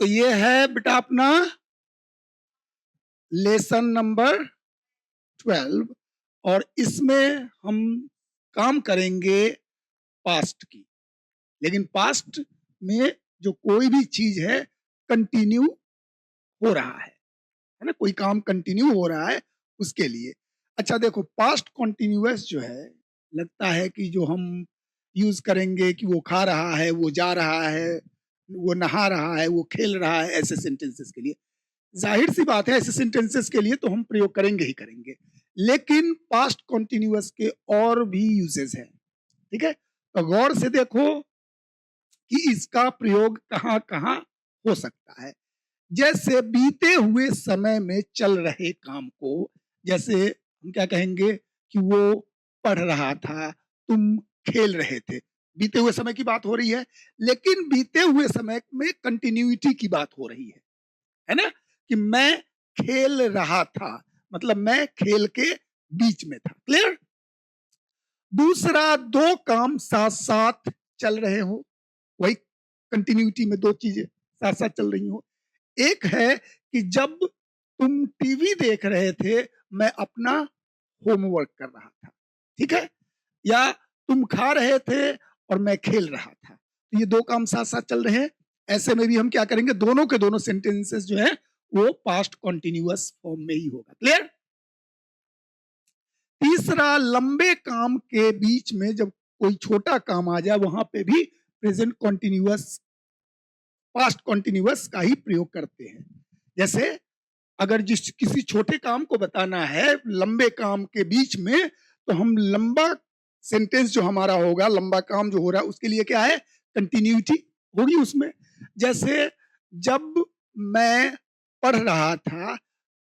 तो ये है बेटा अपना लेसन नंबर 12 और इसमें हम काम करेंगे पास्ट की। लेकिन पास्ट में जो कोई भी चीज है कंटिन्यू हो रहा है ना, कोई काम कंटिन्यू हो रहा है उसके लिए। अच्छा देखो, पास्ट कॉन्टिन्यूअस जो है, लगता है कि जो हम यूज करेंगे कि वो खा रहा है, वो जा रहा है, वो नहा रहा है, वो खेल रहा है, ऐसे सेंटेंसेस के लिए। जाहिर सी बात है ऐसे सेंटेंसेस के लिए तो हम प्रयोग करेंगे ही करेंगे, लेकिन पास्ट कॉन्टिन्यूअस के और भी यूजेस हैं। ठीक है, तो गौर से देखो कि इसका प्रयोग कहां कहां हो सकता है। जैसे बीते हुए समय में चल रहे काम को, जैसे हम क्या कहेंगे कि वो पढ़ रहा था, तुम खेल रहे थे। बीते हुए समय की बात हो रही है, लेकिन बीते हुए समय में कंटिन्यूटी की बात हो रही है ना, कि मैं खेल रहा था, मतलब मैं खेल के बीच में था। क्लियर? दूसरा, दो काम साथ साथ चल रहे हो, वही कंटिन्यूटी में दो चीजें साथ साथ चल रही हो। एक है कि जब तुम टीवी देख रहे थे, मैं अपना होमवर्क कर रहा था। ठीक है, या तुम खा रहे थे और मैं खेल रहा था, तो ये दो काम साथ साथ चल रहे हैं। ऐसे में भी हम क्या करेंगे, दोनों के दोनों सेंटेंसेस जो है वो पास्ट कॉन्टिन्यूअस फॉर्म में ही होगा। क्लियर? तीसरा, लंबे काम के बीच में जब कोई छोटा काम आ जाए, वहां पे भी प्रेजेंट कॉन्टिन्यूअस, पास्ट कॉन्टिन्यूअस का ही प्रयोग करते हैं। जैसे अगर जिस किसी छोटे काम को बताना है लंबे काम के बीच में, तो हम लंबा सेंटेंस जो हमारा होगा, लंबा काम जो हो रहा है उसके लिए क्या है, कंटिन्यूटी होगी उसमें। जैसे जब मैं पढ़ रहा था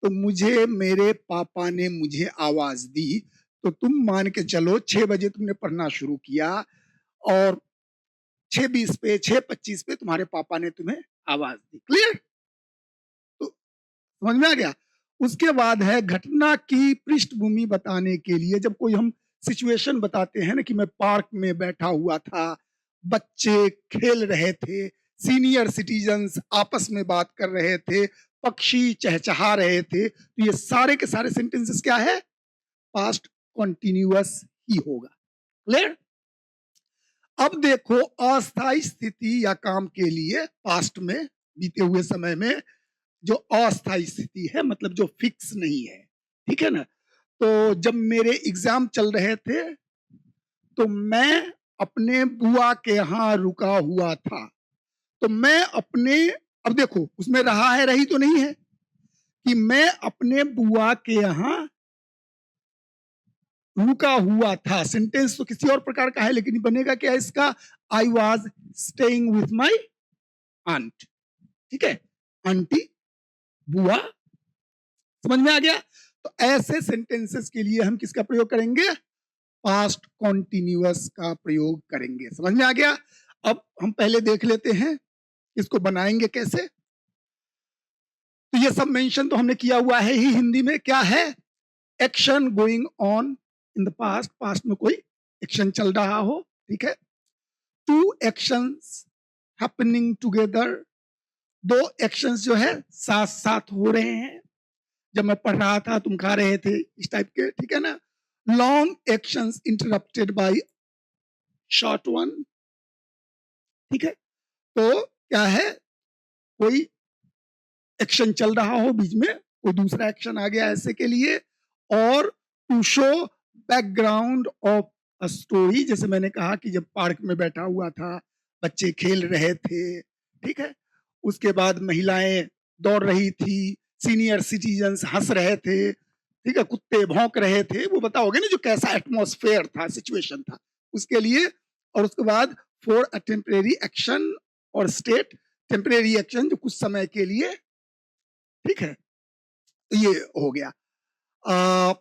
तो मुझे मेरे पापा ने मुझे आवाज दी, तो तुम मान के चलो 6 बजे तुमने पढ़ना शुरू किया और 6:20 पे, 6:25 पे तुम्हारे पापा ने तुम्हें आवाज दी। क्लियर? तो समझ में आ गया? उसके बाद है घटना की पृष्ठभूमि बताने के लिए, जब कोई हम सिचुएशन बताते हैं ना, कि मैं पार्क में बैठा हुआ था, बच्चे खेल रहे थे, सीनियर सिटीजन्स आपस में बात कर रहे थे, पक्षी चहचहा रहे थे, तो ये सारे के सारे सेंटेंसेस क्या है, पास्ट कॉन्टिन्यूअस ही होगा। क्लियर? अब देखो, अस्थायी स्थिति या काम के लिए पास्ट में, बीते हुए समय में जो अस्थायी स्थिति है, मतलब जो फिक्स नहीं है, ठीक है ना। तो जब मेरे एग्जाम चल रहे थे तो मैं अपने बुआ के यहाँ रुका हुआ था, तो मैं अपने, अब देखो उसमें रहा है रही तो नहीं है, कि मैं अपने बुआ के यहाँ रुका हुआ था। सेंटेंस तो किसी और प्रकार का है, लेकिन बनेगा क्या इसका, I was staying with my aunt. ठीक है, आंटी, बुआ, समझ में आ गया? तो ऐसे सेंटेंसेस के लिए हम किसका प्रयोग करेंगे, पास्ट कॉन्टिन्यूअस का प्रयोग करेंगे। समझ में आ गया? अब हम पहले देख लेते हैं इसको बनाएंगे कैसे। तो ये सब मेंशन तो हमने किया हुआ है ही हिंदी में। क्या है, action going on in the past, past में कोई एक्शन चल रहा हो। ठीक है, टू एक्शंस हैपनिंग टुगेदर, दो एक्शंस जो है साथ साथ हो रहे हैं, जब मैं पढ़ रहा था तुम खा रहे थे, इस टाइप के। ठीक है ना, long actions interrupted by short one. ठीक है, तो क्या है, कोई एक्शन चल रहा हो, बीच में कोई दूसरा एक्शन आ गया ऐसे के लिए। और to show background of a story, जैसे मैंने कहा कि जब पार्क में बैठा हुआ था, बच्चे खेल रहे थे, ठीक है, उसके बाद महिलाएं दौड़ रही थी, सीनियर सिटीजन्स हंस रहे थे, ठीक है, कुत्ते भौंक रहे थे, वो बताओगे ना जो कैसा एटमॉस्फेयर था, सिचुएशन था, उसके लिए। और उसके बाद फॉर अ टेम्परेरी एक्शन और स्टेट, टेम्परेरी एक्शन जो कुछ समय के लिए, ठीक है, तो ये हो गया। आ,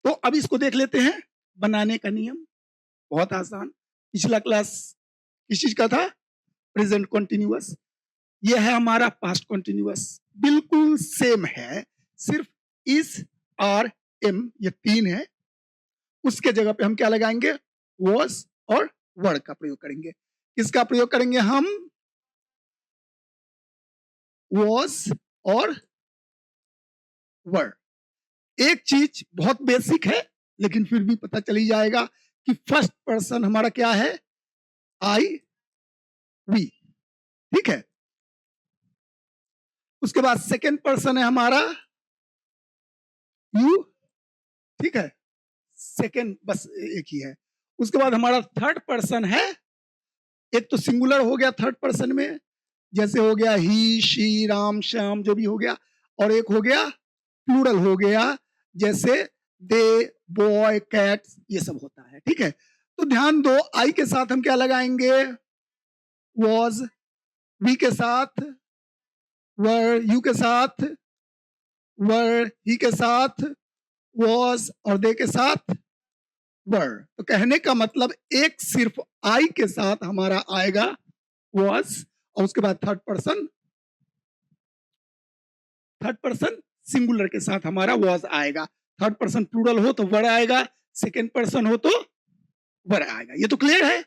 तो अब इसको देख लेते हैं बनाने का नियम, बहुत आसान। पिछला क्लास किस चीज का था, प्रेजेंट कॉन्टिन्यूअस, ये है हमारा पास्ट कॉन्टिन्यूअस, बिल्कुल सेम है, सिर्फ इस, आर, एम, ये तीन है, उसके जगह पे हम क्या लगाएंगे, वॉज और वर्ड का प्रयोग करेंगे। किसका प्रयोग करेंगे हम, was और were। एक चीज बहुत बेसिक है लेकिन फिर भी पता चली जाएगा कि फर्स्ट पर्सन हमारा क्या है, आई वी, ठीक है। उसके बाद सेकंड पर्सन है हमारा यू, ठीक है, सेकंड बस एक ही है। उसके बाद हमारा थर्ड पर्सन है, एक तो सिंगुलर हो गया थर्ड पर्सन में, जैसे हो गया ही, शी, राम, श्याम, जो भी हो गया, और एक हो गया प्लूरल हो गया, जैसे दे, बॉय, कैट, ये सब होता है, ठीक है। तो ध्यान दो, आई के साथ हम क्या लगाएंगे, वॉज, वी के साथ वर, यू के साथ वर, ही के साथ वॉज, और दे के साथ वर। तो कहने का मतलब एक सिर्फ आई के साथ हमारा आएगा वॉज, और उसके बाद थर्ड पर्सन सिंगुलर के साथ हमारा वॉज आएगा। थर्ड पर्सन प्लूरल हो तो वर आएगा, सेकेंड पर्सन हो तो वर आएगा। ये तो क्लियर है।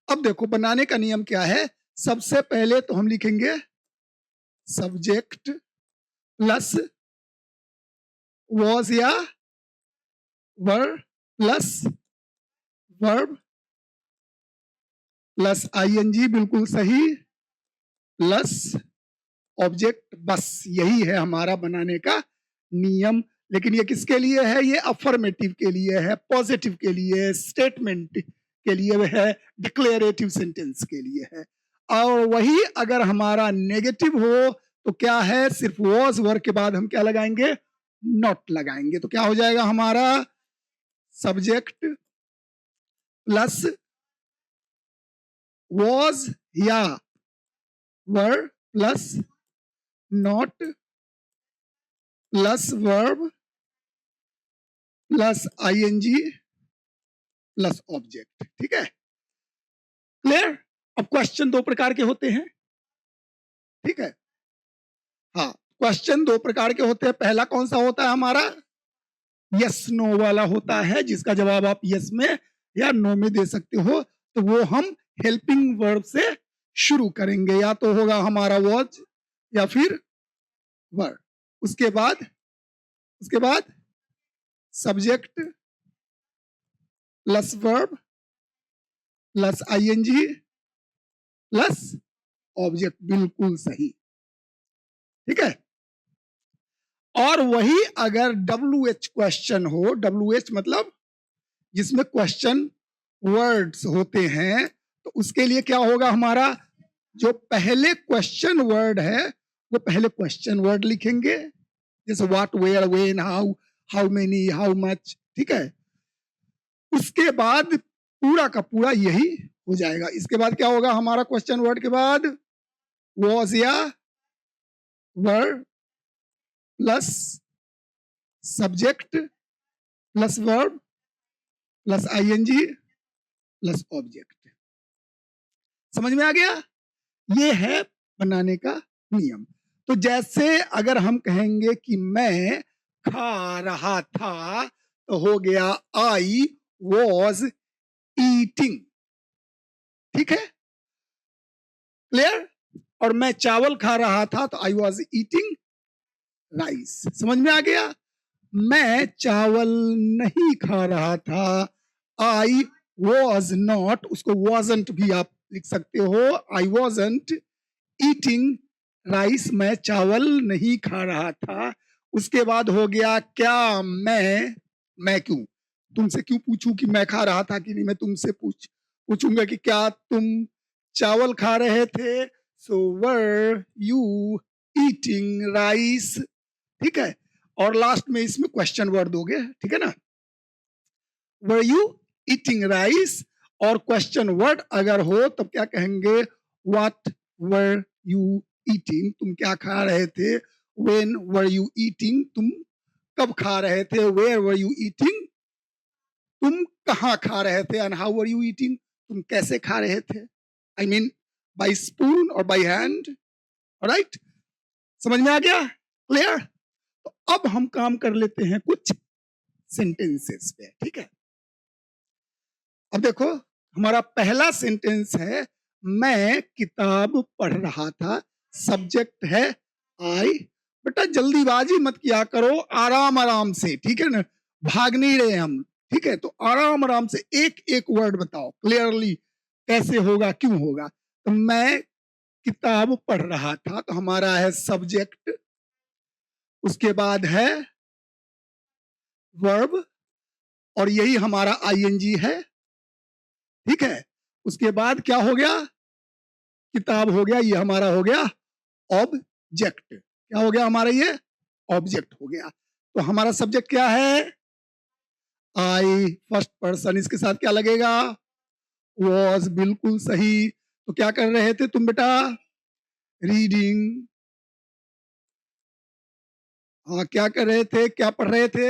अब देखो बनाने का नियम क्या है। सबसे पहले तो हम लिखेंगे सब्जेक्ट प्लस वॉज या were plus verb plus ING, बिल्कुल सही, प्लस ऑब्जेक्ट। बस यही है हमारा बनाने का नियम। लेकिन ये किसके लिए है, ये अफर्मेटिव के लिए है, पॉजिटिव के लिए, स्टेटमेंट के लिए है, डिक्लेरेटिव सेंटेंस के लिए है। और वही अगर हमारा नेगेटिव हो तो क्या है, सिर्फ वॉज वर के बाद हम क्या लगाएंगे, नॉट लगाएंगे। तो क्या हो जाएगा हमारा, सब्जेक्ट प्लस वॉज या were plus not plus verb plus ING plus object, ठीक है, क्लियर। अब क्वेश्चन दो प्रकार के होते हैं, ठीक है। हाँ, क्वेश्चन दो प्रकार के होते हैं। पहला कौन सा होता है हमारा, यस नो वाला होता है, जिसका जवाब आप यस में या नो में दे सकते हो। तो वो हम हेल्पिंग वर्ब से शुरू करेंगे, या तो होगा हमारा वॉज या फिर वर। उसके बाद subject plus verb plus ING plus object, बिल्कुल सही, ठीक है। और वही अगर WH क्वेश्चन हो, WH मतलब जिसमें क्वेश्चन वर्ड्स होते हैं, तो उसके लिए क्या होगा हमारा, जो पहले क्वेश्चन वर्ड है वो पहले क्वेश्चन वर्ड लिखेंगे, जैसे what, where, when, how, how many, how much, ठीक है। उसके बाद पूरा का पूरा यही हो जाएगा। इसके बाद क्या होगा हमारा, क्वेश्चन वर्ड के बाद वॉज या were plus subject plus verb plus ING plus object. समझ में आ गया, ये है बनाने का नियम। तो जैसे अगर हम कहेंगे कि मैं खा रहा था, तो हो गया आई वॉज ईटिंग, ठीक है, क्लियर। और मैं चावल खा रहा था तो आई वॉज ईटिंग राइस। समझ में आ गया। मैं चावल नहीं खा रहा था, आई वॉज नॉट, उसको वॉजंट भी आप लिख सकते हो, आई वॉजंट ईटिंग राइस, मैं चावल नहीं खा रहा था। उसके बाद हो गया क्या, मैं क्यों, तुमसे क्यों पूछूं कि मैं खा रहा था कि नहीं, मैं तुमसे पूछूंगा कि क्या तुम चावल खा रहे थे, सो वर यू ईटिंग राइस, ठीक है। और लास्ट में इसमें क्वेश्चन वर्ड दोगे, ठीक है ना, वर यू ईटिंग राइस। और क्वेश्चन वर्ड अगर हो तब क्या कहेंगे, व्हाट वर यू ईटिंग, तुम क्या खा रहे थे, व्हेन वर यू ईटिंग, तुम कब खा रहे थे, वेयर वर यू ईटिंग, तुम कहाँ खा रहे थे, and how were you eating, तुम कैसे खा रहे थे, आई मीन बाय स्पून और बाय हैंड, राइट। समझ में आ गया, क्लियर। तो अब हम काम कर लेते हैं कुछ सेंटेंसेस पे, ठीक है। अब देखो हमारा पहला सेंटेंस है, मैं किताब पढ़ रहा था, सब्जेक्ट है आई, बेटा जल्दीबाजी मत किया करो, आराम आराम से, ठीक है ना, भाग नहीं रहे हम, ठीक है, तो आराम आराम से एक एक वर्ड बताओ क्लियरली, कैसे होगा, क्यों होगा। तो मैं किताब पढ़ रहा था, तो हमारा है सब्जेक्ट, उसके बाद है वर्ब, और यही हमारा आईएनजी है, ठीक है। उसके बाद क्या हो गया, किताब हो गया, ये हमारा हो गया ऑब्जेक्ट, क्या हो गया हमारा, ये ऑब्जेक्ट हो गया। तो हमारा सब्जेक्ट क्या है, आई, फर्स्ट पर्सन, इसके साथ क्या लगेगा, वॉज, बिल्कुल सही। तो क्या कर रहे थे तुम बेटा, रीडिंग, हाँ क्या कर रहे थे, क्या पढ़ रहे थे,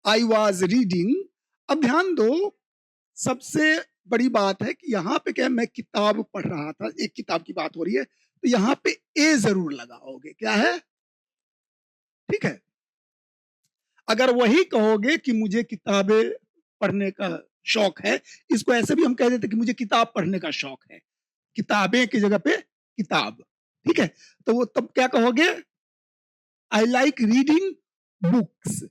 आई वॉज रीडिंग। अब ध्यान दो, सबसे बड़ी बात है कि यहाँ पे क्या है, मैं किताब पढ़ रहा था, एक किताब की बात हो रही है, तो यहाँ पे ए जरूर लगाओगे, क्या है, ठीक है। अगर वही कहोगे कि मुझे किताबें पढ़ने का शौक है, इसको ऐसे भी हम कह देते कि मुझे किताब पढ़ने का शौक है, किताबें की जगह पे किताब, ठीक है, तो वो तब क्या कहोगे, आई लाइक रीडिंग बुक्स,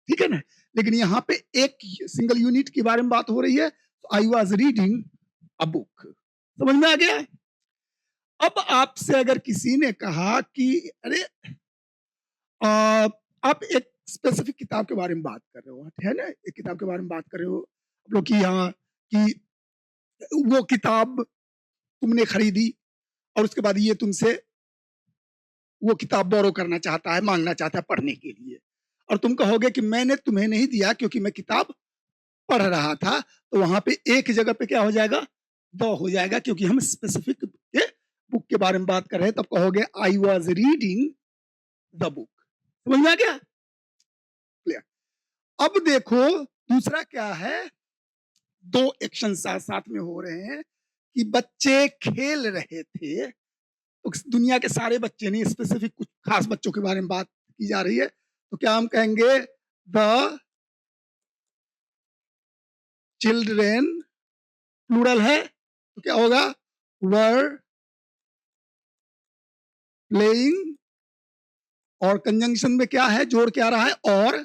ठीक है ना। लेकिन यहाँ पे एक सिंगल यूनिट के बारे में बात हो रही है, तो I was reading a book, समझ में आ गया। अब आपसे अगर किसी ने कहा कि अरे आप एक स्पेसिफिक किताब के बारे में बात कर रहे हो, है ना, एक किताब के बारे में बात कर रहे हो आप लोग की, यहाँ की वो किताब तुमने खरीदी, और उसके बाद ये तुमसे वो किताब बोरो करना चाहता है, मांगना चाहता है पढ़ने के लिए, और तुम कहोगे कि मैंने तुम्हें नहीं दिया क्योंकि मैं किताब पढ़ रहा था, तो वहां पे एक जगह पे क्या हो जाएगा, द हो जाएगा, क्योंकि हम स्पेसिफिक बुक के बारे में बात कर रहे हैं। तब कहोगे I was reading the book, समझ में आ गया, क्लियर। अब देखो दूसरा क्या है, दो एक्शन साथ साथ में हो रहे हैं कि बच्चे खेल रहे थे, तो दुनिया के सारे बच्चे नहीं, स्पेसिफिक कुछ खास बच्चों के बारे में बात की जा रही है, तो क्या हम कहेंगे, द चिल्ड्रेन, प्लूरल है, तो क्या होगा, वर प्लेइंग, और कंजंक्शन में क्या है, जोड़ क्या रहा है, और,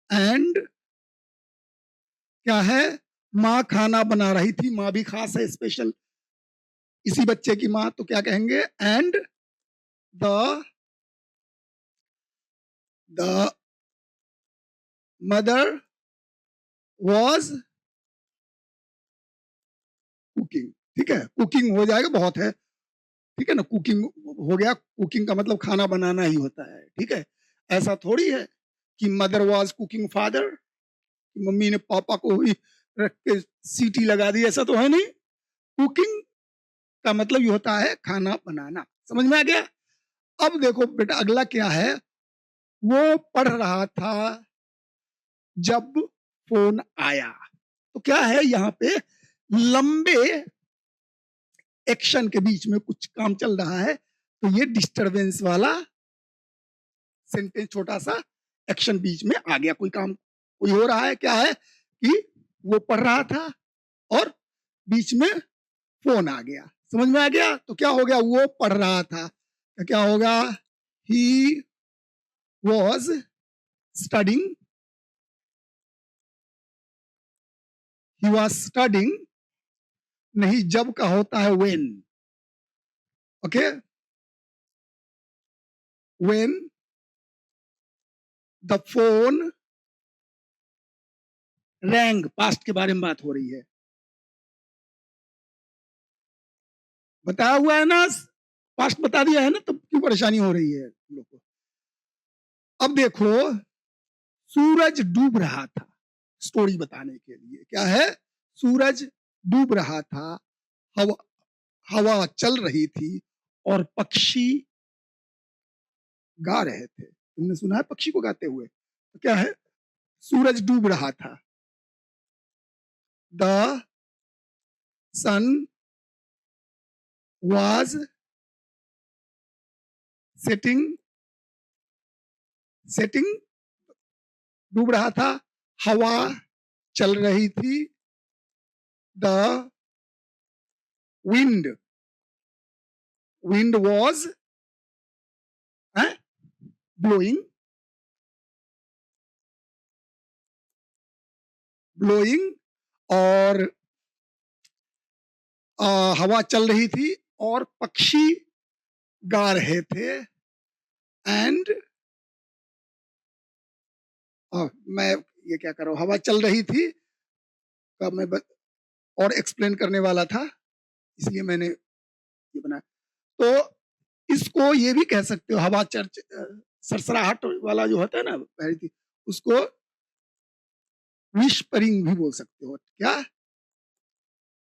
एंड क्या है, माँ खाना बना रही थी, माँ भी खास है, स्पेशल, इसी बच्चे की माँ, तो क्या कहेंगे, and the the mother was cooking, ठीक है, कुकिंग हो जाएगा, बहुत है, ठीक है ना, कुकिंग हो गया, कुकिंग का मतलब खाना बनाना ही होता है, ठीक है। ऐसा थोड़ी है कि mother was cooking father, mummy ने पापा को ही रख के सीटी लगा दी, ऐसा तो है नहीं। कुकिंग का मतलब ये होता है खाना बनाना, समझ में आ गया। अब देखो बेटा अगला क्या है, वो पढ़ रहा था जब फोन आया, तो क्या है यहाँ पे, लंबे एक्शन के बीच में कुछ काम चल रहा है, तो ये डिस्टरबेंस वाला सेंटेंस, छोटा सा एक्शन बीच में आ गया, कोई काम कोई हो रहा है, क्या है कि वो पढ़ रहा था और बीच में फोन आ गया, समझ में आ गया। तो क्या हो गया, वो पढ़ रहा था, तो क्या होगा, he was studying, he was studying, नहीं जब का होता है when, okay, when the phone wrong, past के बारे में बात हो रही है, बताया हुआ है ना, पास्ट बता दिया है ना, तब क्यों परेशानी हो रही है लोग को। अब देखो सूरज डूब रहा था, स्टोरी बताने के लिए, क्या है, सूरज डूब रहा था, हवा हवा चल रही थी, और पक्षी गा रहे थे, तुमने सुना है पक्षी को गाते हुए, तो क्या है, सूरज डूब रहा था, the sun was setting, setting डूब रहा था, हवा चल रही थी, the wind, wind was blowing, blowing, और हवा चल रही थी और पक्षी गा रहे थे। एंड मैं ये क्या कर रहा हूं, हवा चल रही थी का मैं और एक्सप्लेन करने वाला था, इसलिए मैंने ये बनाया। तो इसको ये भी कह सकते हो, हवा सरसराहट वाला जो होता है ना बह रही थी, उसको विस्परिंग भी बोल सकते हो। क्या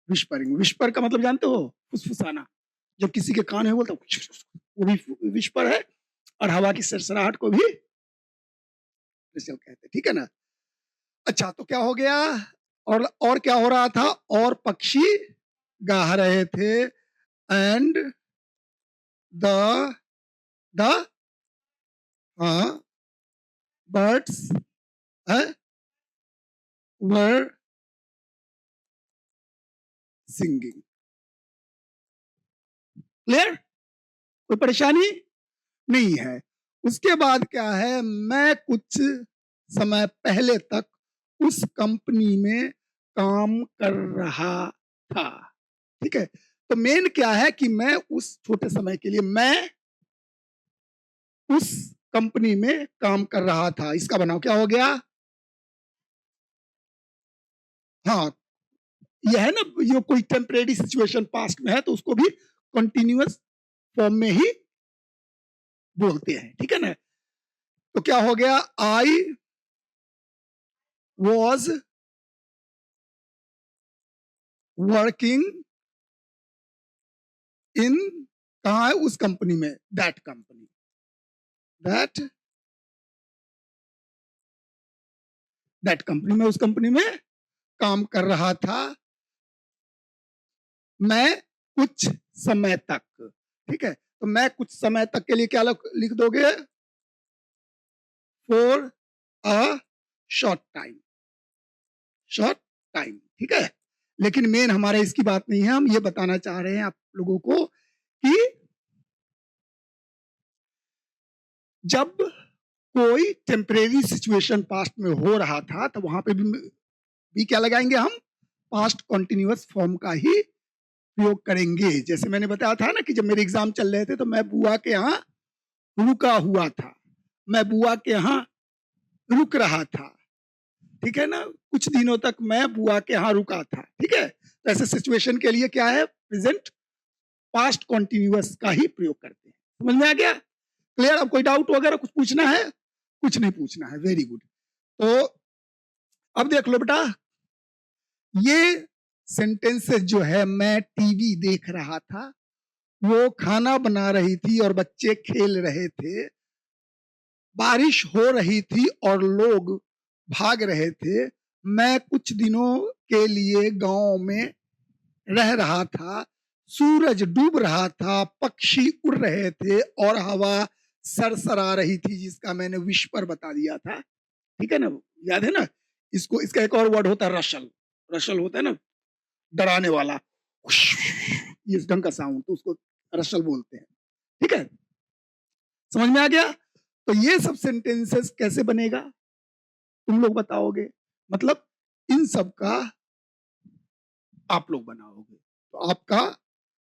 विस्परिंग? विस्पर का मतलब जानते हो? फुसफुसाना। जब किसी के कान में बोलते वो भी विस्पर है, और हवा की सरसराहट को भी कहते हैं, ठीक है ना। अच्छा, तो क्या हो गया, और क्या हो रहा था, और पक्षी गा रहे थे। And the the birds were singing. Clear? कोई परेशानी नहीं है। उसके बाद क्या है, मैं कुछ समय पहले तक उस कंपनी में काम कर रहा था। ठीक है, तो मेन क्या है कि मैं उस छोटे समय के लिए मैं उस कंपनी में काम कर रहा था। इसका बनाओ क्या हो गया? हाँ, यह है ना, जो कोई टेम्परेरी सिचुएशन पास्ट में है तो उसको भी कंटिन्यूअस फॉर्म में ही बोलते हैं, ठीक है ना। तो क्या हो गया, आई वॉज वर्किंग इन, कहा है, उस कंपनी में, दैट कंपनी, दैट कंपनी में, उस कंपनी में काम कर रहा था मैं कुछ समय तक। ठीक है, तो मैं कुछ समय तक के लिए क्या लिख दोगे? For a short time, short time. ठीक है, लेकिन मेन हमारे इसकी बात नहीं है, हम ये बताना चाह रहे हैं आप लोगों को कि जब कोई टेम्परेरी सिचुएशन पास्ट में हो रहा था तो वहां पे भी क्या लगाएंगे हम? पास्ट कॉन्टिन्यूअस फॉर्म का ही प्रयोग करेंगे। जैसे मैंने बताया था ना कि जब मेरे एग्जाम चल रहे थे तो मैं बुआ के यहाँ रुका हुआ था, मैं बुआ के यहाँ रुक रहा था। ठीक है ना, कुछ दिनों तक मैं बुआ के यहाँ रुका था। ठीक है, तो ऐसे सिचुएशन के लिए क्या है, प्रेजेंट पास्ट कॉन्टिन्यूअस का ही प्रयोग करते हैं। समझ में आ गया? क्लियर? अब कोई डाउट वगैरह कुछ पूछना है? कुछ नहीं पूछना है, वेरी गुड। तो अब देख लो बेटा, ये सेंटेंसेस जो है, मैं टीवी देख रहा था, वो खाना बना रही थी और बच्चे खेल रहे थे, बारिश हो रही थी और लोग भाग रहे थे, मैं कुछ दिनों के लिए गांव में रह रहा था, सूरज डूब रहा था, पक्षी उड़ रहे थे और हवा सरसरा रही थी, जिसका मैंने विस्पर बता दिया था। ठीक है ना, याद है ना? इसको, इसका एक और वर्ड होता है रशल। रशल होता है ना, डराने वाला, इस ढंग का साउंड, तो उसको रशल बोलते हैं। ठीक है, समझ में आ गया? तो ये सब सेंटेंसेस कैसे बनेगा तुम लोग बताओगे, मतलब इन सब का आप लोग बनाओगे। तो आपका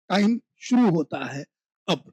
टाइम शुरू होता है अब।